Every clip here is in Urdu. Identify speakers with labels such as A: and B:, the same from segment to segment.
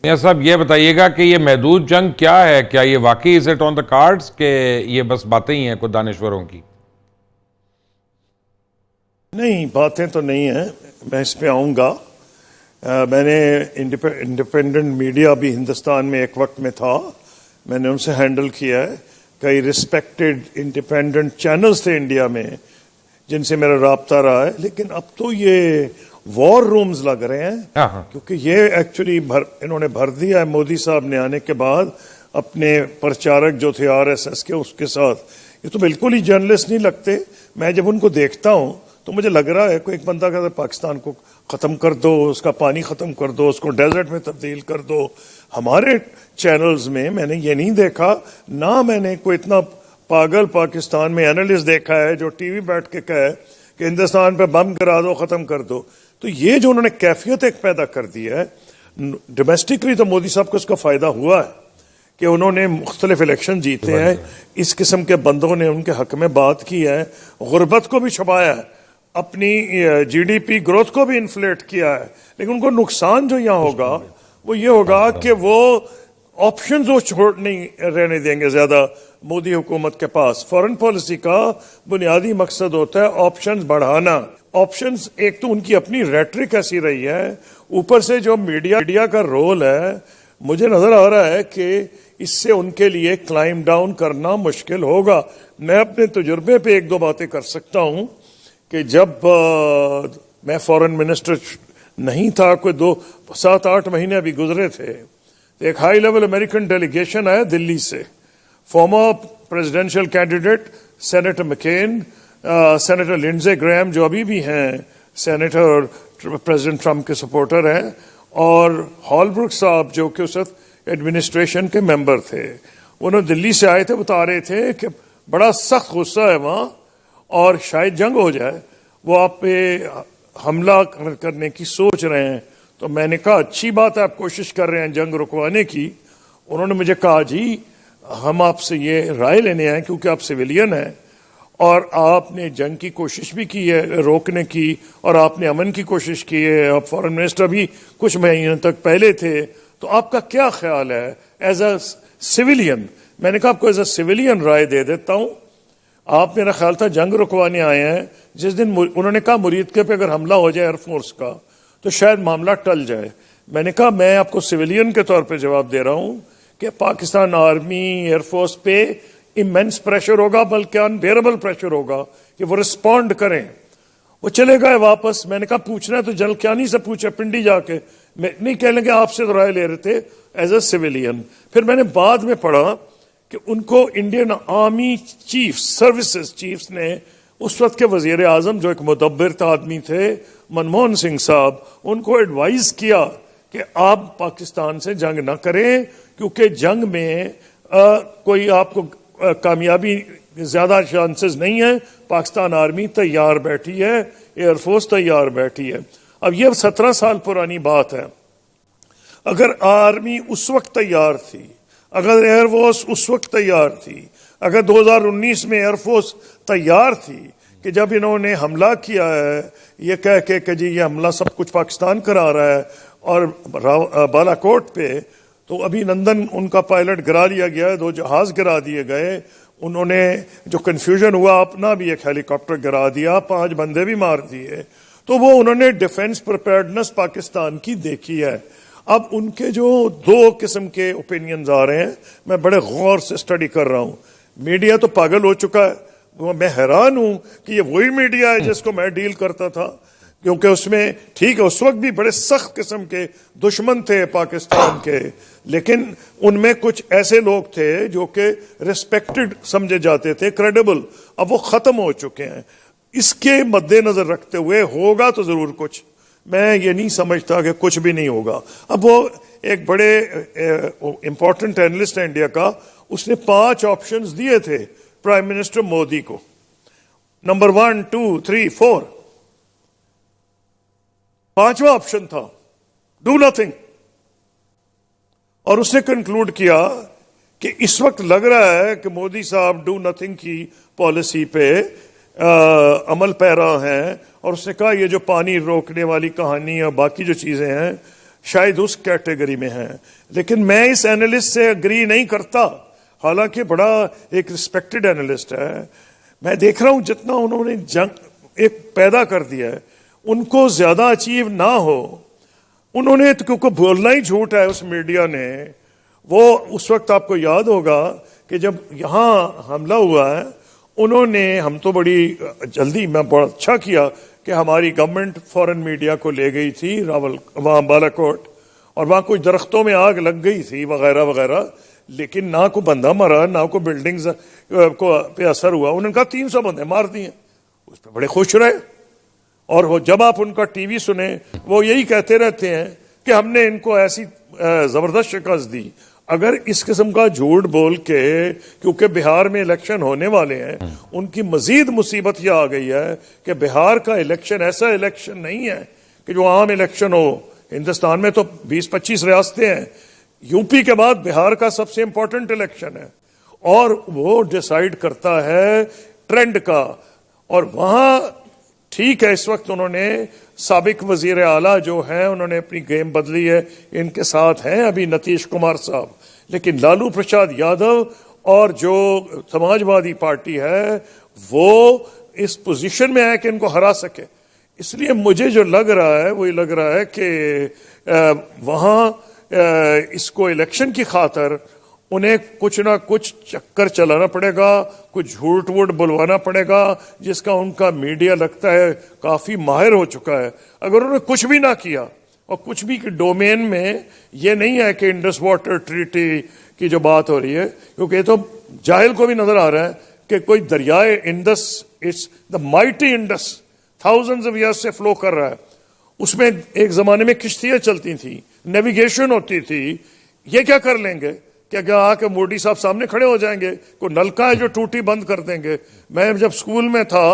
A: میاں صاحب یہ بتائیے گا کہ یہ محدود جنگ کیا ہے؟ کیا یہ واقعی is it on the cards کہ یہ بس باتیں ہی ہیں کوئی دانشوروں کی؟
B: نہیں، باتیں تو نہیں ہیں، میں اس پہ آؤں گا۔ میں نے انڈیپینڈنٹ میڈیا بھی ہندوستان میں ایک وقت میں تھا، میں نے ان سے ہینڈل کیا ہے۔ کئی ریسپیکٹڈ انڈیپینڈنٹ چینلز تھے انڈیا میں جن سے میرا رابطہ رہا ہے، لیکن اب تو یہ وار رومز لگ رہے ہیں، کیونکہ یہ ایکچولی انہوں نے بھر دیا ہے مودی صاحب نے آنے کے بعد اپنے پرچارک جو تھے RSS کے، اس کے ساتھ۔ یہ تو بالکل ہی جرنلسٹ نہیں لگتے۔ میں جب ان کو دیکھتا ہوں تو مجھے لگ رہا ہے کوئی ایک بندہ کہتا ہے پاکستان کو ختم کر دو، اس کا پانی ختم کر دو، اس کو ڈیزرٹ میں تبدیل کر دو۔ ہمارے چینلز میں نے یہ نہیں دیکھا، نہ میں نے کوئی اتنا پاگل پاکستان میں اینالسٹ دیکھا ہے جو ٹی وی بیٹھ کے کہے کہ ہندوستان پہ بم گرا دو، ختم کر دو۔ تو یہ جو انہوں نے کیفیت ایک پیدا کر دی ہے ڈومیسٹکلی، تو مودی صاحب کو اس کا فائدہ ہوا ہے کہ انہوں نے مختلف الیکشن جیتے ہیں، اس قسم کے بندوں نے ان کے حق میں بات کی ہے، غربت کو بھی چھپایا ہے، اپنی GDP گروتھ کو بھی انفلیٹ کیا ہے، لیکن ان کو نقصان جو یہاں ہوگا وہ یہ ہوگا کہ وہ آپشنز وہ چھوڑ نہیں رہنے دیں گے زیادہ مودی حکومت کے پاس۔ فارن پالیسی کا بنیادی مقصد ہوتا ہے آپشنز بڑھانا۔ آپشنز ایک تو ان کی اپنی ریٹرک ایسی رہی ہے، اوپر سے جو میڈیا کا رول ہے، مجھے نظر آ رہا ہے کہ اس سے ان کے لیے کلائم ڈاؤن کرنا مشکل ہوگا۔ میں اپنے تجربے پہ ایک دو باتیں کر سکتا ہوں کہ جب میں فارن منسٹر نہیں تھا، کوئی 7-8 مہینے ابھی گزرے تھے، ایک ہائی لیول امریکن ڈیلیگیشن آیا دلی سے، former presidential candidate senator McCain, senator Lindsey Graham جو ابھی بھی ہیں سینیٹر اور پریزیڈنٹ ٹرمپ کے سپورٹر ہیں، اور ہال بروک صاحب جو کہ اس وقت ایڈمنسٹریشن کے ممبر تھے۔ انہوں دلی سے آئے تھے، بتا رہے تھے کہ بڑا سخت غصہ ہے وہاں اور شاید جنگ ہو جائے، وہ آپ پہ حملہ کرنے کی سوچ رہے ہیں۔ تو میں نے کہا اچھی بات ہے، آپ کوشش کر رہے ہیں جنگ رکوانے کی۔ انہوں نے مجھے کہا جی ہم آپ سے یہ رائے لینے آئے کیونکہ آپ سویلین ہیں اور آپ نے جنگ کی کوشش بھی کی ہے روکنے کی، اور آپ نے امن کی کوشش کی ہے، آپ فارن منسٹر بھی کچھ مہینوں تک پہلے تھے، تو آپ کا کیا خیال ہے ایز اے سویلین؟ میں نے کہا آپ کو ایز اے سویلین رائے دے دیتا ہوں، آپ میرا خیال تھا جنگ رکوانے آئے ہیں۔ جس دن انہوں نے کہا مریدکے پہ اگر حملہ ہو جائے ایئر فورس کا تو شاید معاملہ ٹل جائے۔ میں نے کہا میں آپ کو سویلین کے طور پہ جواب دے رہا ہوں کہ پاکستان آرمی ایئر فورس پہ امینس پریشر ہوگا، بلکہ انبیئربل پریشر ہوگا کہ وہ رسپونڈ کریں۔ وہ چلے گئے واپس۔ میں نے کہا پوچھنا ہے تو جنرل کیانی سے پوچھے پنڈی جا کے، میں نہیں کہہ لیں گے آپ سے تو رائے لے رہے تھے ایز اے سویلین۔ پھر میں نے بعد میں پڑھا کہ ان کو Indian army chief services chiefs نے اس وقت کے وزیر اعظم جو ایک مدبر آدمی تھے منموہن سنگھ صاحب، ان کو ایڈوائز کیا کہ آپ پاکستان سے جنگ نہ کریں، کیونکہ جنگ میں کوئی آپ کو کامیابی زیادہ چانسز نہیں ہے، پاکستان آرمی تیار بیٹھی ہے، ایئر فورس تیار بیٹھی ہے۔ اب یہ 17 سال پرانی بات ہے۔ اگر آرمی اس وقت تیار تھی، اگر ایئر فورس اس وقت تیار تھی، اگر 2019 میں ایئر فورس تیار تھی کہ جب انہوں نے حملہ کیا ہے یہ کہہ کے کہ جی یہ حملہ سب کچھ پاکستان کرا رہا ہے، اور بالا کوٹ پہ تو ابھی نندن ان کا پائلٹ گرا لیا گیا ہے، 2 جہاز گرا دیے گئے، انہوں نے جو کنفیوژن ہوا اپنا بھی ایک ہیلی کاپٹر گرا دیا، 5 بندے بھی مار دیے۔ تو وہ انہوں نے ڈیفنس پریپیئرڈنس پاکستان کی دیکھی ہے۔ اب ان کے جو 2 قسم کے اوپینینز آ رہے ہیں، میں بڑے غور سے اسٹڈی کر رہا ہوں۔ میڈیا تو پاگل ہو چکا ہے، میں حیران ہوں کہ یہ وہی میڈیا ہے جس کو میں ڈیل کرتا تھا، کیونکہ اس میں ٹھیک ہے اس وقت بھی بڑے سخت قسم کے دشمن تھے پاکستان کے، لیکن ان میں کچھ ایسے لوگ تھے جو کہ ریسپیکٹڈ سمجھے جاتے تھے، کریڈیبل۔ اب وہ ختم ہو چکے ہیں۔ اس کے مد نظر رکھتے ہوئے ہوگا تو ضرور کچھ، میں یہ نہیں سمجھتا کہ کچھ بھی نہیں ہوگا۔ اب وہ ایک بڑے امپورٹنٹ اینالسٹ ہے انڈیا کا، اس نے 5 آپشنز دیے تھے پرائم منسٹر مودی کو، نمبر 1 2 3 4، 5واں آپشن تھا ڈو نتھنگ۔ اور اس نے کنکلوڈ کیا کہ اس وقت لگ رہا ہے کہ مودی صاحب ڈو نتھنگ کی پالیسی پہ عمل پیرا ہیں، اور اس نے کہا یہ جو پانی روکنے والی کہانی اور باقی جو چیزیں ہیں شاید اس کیٹیگری میں ہیں. لیکن میں اس اینالسٹ سے اگری نہیں کرتا, حالانکہ بڑا ایک رسپیکٹڈ اینالسٹ ہے. میں دیکھ رہا ہوں جتنا انہوں نے جنگ ایک پیدا کر دیا ہے, ان کو زیادہ اچیو نہ ہو. انہوں نے کیونکہ بولنا ہی جھوٹ ہے اس میڈیا نے. وہ اس وقت آپ کو یاد ہوگا کہ جب یہاں حملہ ہوا ہے, انہوں نے, ہم تو بڑی جلدی, میں بڑا اچھا کیا کہ ہماری گورنمنٹ فورن میڈیا کو لے گئی تھی وہاں بالا کوٹ, اور وہاں کچھ درختوں میں آگ لگ گئی تھی وغیرہ وغیرہ, لیکن نہ کوئی بندہ مرا, نہ کوئی بلڈنگز کو پہ اثر ہوا. انہوں نے کہا 300 بندے مار دیے, اس پہ بڑے خوش رہے. اور وہ جب آپ ان کا ٹی وی سنیں, وہ یہی کہتے رہتے ہیں کہ ہم نے ان کو ایسی زبردست شکست دی. اگر اس قسم کا جھوٹ بول کے, کیونکہ بہار میں الیکشن ہونے والے ہیں, ان کی مزید مصیبت یہ آ گئی ہے کہ بہار کا الیکشن ایسا الیکشن نہیں ہے کہ جو عام الیکشن ہو. ہندوستان میں تو 20-25 ریاستیں ہیں, یو پی کے بعد بہار کا سب سے امپورٹنٹ الیکشن ہے, اور وہ ڈیسائیڈ کرتا ہے ٹرینڈ کا. اور وہاں ٹھیک ہے, اس وقت انہوں نے سابق وزیر اعلیٰ جو ہیں انہوں نے اپنی گیم بدلی ہے, ان کے ساتھ ہیں ابھی نتیش کمار صاحب, لیکن لالو پرساد یادو اور جو سماجوادی پارٹی ہے وہ اس پوزیشن میں ہے کہ ان کو ہرا سکے. اس لیے مجھے جو لگ رہا ہے وہ یہ لگ رہا ہے کہ وہاں اس کو الیکشن کی خاطر انہیں کچھ نہ کچھ چکر چلانا پڑے گا, کچھ جھوٹ ووٹ بلوانا پڑے گا, جس کا ان کا میڈیا لگتا ہے کافی ماہر ہو چکا ہے. اگر انہوں نے کچھ بھی نہ کیا, اور کچھ بھی ڈومین میں یہ نہیں ہے کہ انڈس واٹر ٹریٹی کی جو بات ہو رہی ہے, کیونکہ یہ تو جاہل کو بھی نظر آ رہا ہے کہ کوئی دریائے Indus, it's the mighty Indus, thousands of years سے فلو کر رہا ہے. اس میں ایک زمانے میں کشتیاں چلتی تھیں, نیویگیشن ہوتی تھی. یہ کیا کر لیں گے کہ آ کے مودی صاحب سامنے کھڑے ہو جائیں گے, کوئی نلکا ہے جو ٹوٹی بند کر دیں گے. میں جب اسکول میں تھا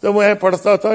B: تو میں پڑھتا تھا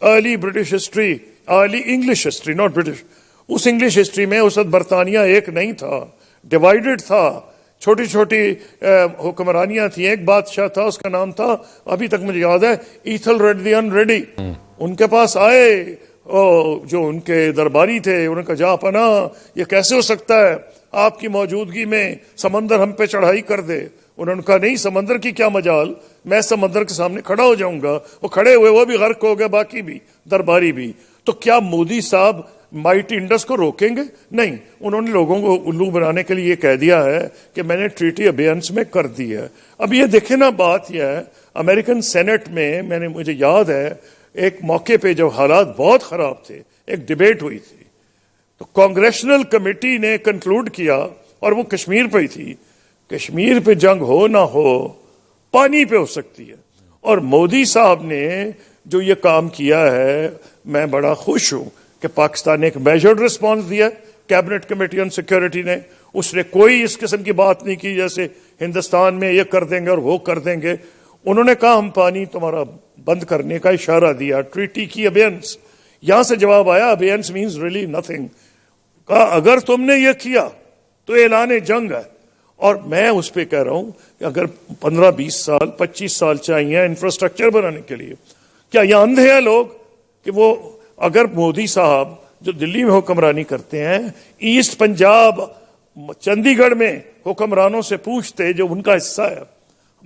B: early British history, early English history, not British. اس انگلش ہسٹری میں اس وقت برطانیہ ایک نہیں تھا, ڈیوائیڈڈ تھا, چھوٹی چھوٹی حکمرانیاں تھیں. ایک بادشاہ تھا, اس کا نام تھا, ابھی تک مجھے یاد ہے, ایتھل ریڈ دی ان ریڈی. ان کے پاس آئے جو ان کے درباری تھے, انہوں نے کہا جہاں پناہ یہ کیسے ہو سکتا ہے آپ کی موجودگی میں سمندر ہم پہ چڑھائی کر دے. انہوں نے کہا نہیں, سمندر کی کیا مجال, میں سمندر کے سامنے کھڑا ہو جاؤں گا. وہ کھڑے ہوئے, وہ بھی غرق ہو گئے, باقی بھی درباری بھی. تو کیا مودی صاحب مائٹی انڈس کو روکیں گے؟ نہیں. انہوں نے لوگوں کو الو بنانے کے لیے یہ کہہ دیا ہے کہ میں نے ٹریٹی ابیئنس میں کر دی ہے. اب یہ دیکھیں نا, بات یہ ہے امریکن سینٹ میں مجھے یاد ہے ایک موقع پہ جب حالات بہت خراب تھے, ایک ڈیبیٹ ہوئی تھی, تو کانگریشنل کمیٹی نے کنکلوڈ کیا, اور وہ کشمیر پہ ہی تھی, کشمیر پہ جنگ ہو نہ ہو پانی پہ ہو سکتی ہے. اور مودی صاحب نے جو یہ کام کیا ہے, میں بڑا خوش ہوں کہ پاکستان نے ایک میجرڈ رسپانس دیا. کیبنٹ کمیٹی آن سیکورٹی نے, اس نے کوئی اس قسم کی بات نہیں کی جیسے ہندوستان میں یہ کر دیں گے اور وہ کر دیں گے. انہوں نے کہا ہم پانی تمہارا بند کرنے کا اشارہ دیا, ٹریٹی کی ابیئنس. یہاں سے جواب آیا ابیئنس مینز ریلی نتھنگ. کہا اگر تم نے یہ کیا تو اعلان جنگ ہے. اور میں اس پہ کہہ رہا ہوں کہ اگر 15-20 سال 25 سال چاہیے انفراسٹرکچر بنانے کے لیے, کیا یہ اندھے ہیں لوگ کہ وہ اگر مودی صاحب جو دلی میں حکمرانی کرتے ہیں, ایسٹ پنجاب چندی گڑھ میں حکمرانوں سے پوچھتے جو ان کا حصہ ہے.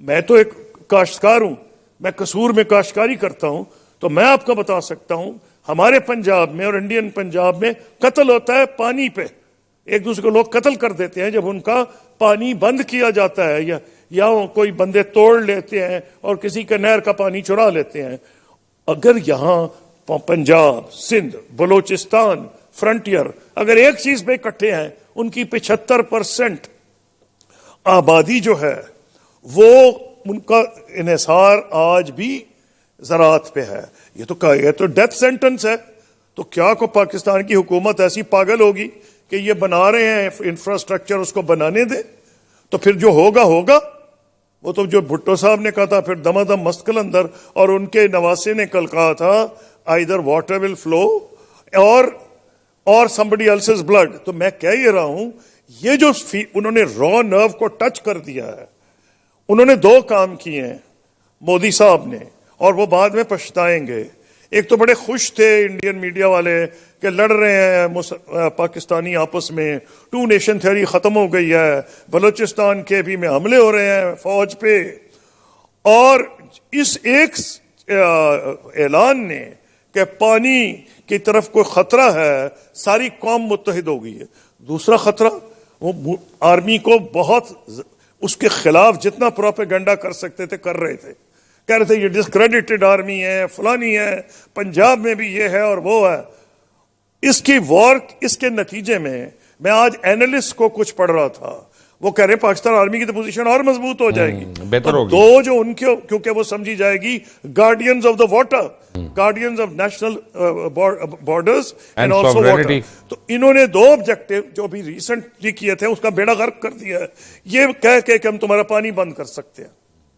B: میں تو ایک کاشتکار ہوں, میں قصور میں کاشتکاری کرتا ہوں, تو میں آپ کو بتا سکتا ہوں ہمارے پنجاب میں اور انڈین پنجاب میں قتل ہوتا ہے پانی پہ. ایک دوسرے کو لوگ قتل کر دیتے ہیں جب ان کا پانی بند کیا جاتا ہے, یا کوئی بندے توڑ لیتے ہیں اور کسی کے نہر کا پانی چرا لیتے ہیں. اگر یہاں پنجاب, سندھ, بلوچستان, فرنٹیئر اگر ایک چیز پہ اکٹھے ہیں, ان کی 75% آبادی جو ہے وہ ان کا انحصار آج بھی زراعت پہ ہے. یہ تو ڈیتھ سینٹنس ہے. تو کیا کو پاکستان کی حکومت ایسی پاگل ہوگی کہ یہ بنا رہے ہیں انفراسٹرکچر, اس کو بنانے دیں, تو پھر جو ہوگا ہوگا. وہ تو جو بھٹو صاحب نے کہا تھا پھر دما دم مست کلندر, اور ان کے نواسے نے کل کہا تھا either water will flow or somebody else's blood. تو میں کہہ یہ رہا ہوں, یہ جو انہوں نے را نرو کو ٹچ کر دیا ہے, انہوں نے 2 کام کیے ہیں مودی صاحب نے, اور وہ بعد میں پچھتائیں گے. ایک تو بڑے خوش تھے انڈین میڈیا والے کہ لڑ رہے ہیں پاکستانی آپس میں، 2 نیشن تھیوری ختم ہو گئی ہے، بلوچستان کے بھی میں حملے ہو رہے ہیں فوج پہ، اور اس ایک اعلان نے کہ پانی کی طرف کوئی خطرہ ہے، ساری قوم متحد ہو گئی ہے۔ دوسرا خطرہ، وہ آرمی کو بہت اس کے خلاف جتنا پروپیگنڈا کر سکتے تھے کر رہے تھے، کہہ رہے تھے یہ ڈسکریڈٹڈ آرمی ہے، فلانی ہے، پنجاب میں بھی یہ ہے اور وہ ہے۔ اس کی وار، اس کے نتیجے میں آج اینالسٹ کو کچھ پڑھ رہا تھا، وہ کہہ رہے ہیں پاکستان آرمی کی تو پوزیشن اور مضبوط ہو جائے گی،
A: بہتر ہوگی،
B: دو جو ان کے، کیونکہ وہ سمجھی جائے گی guardians of the water, guardians of national borders and also water. تو انہوں نے 2 آبجیکٹو جو بھی ریسنٹلی کیے تھے اس کا بیڑا غرق کر دیا ہے، یہ کہہ کے کہ ہم تمہارا پانی بند کر سکتے ہیں۔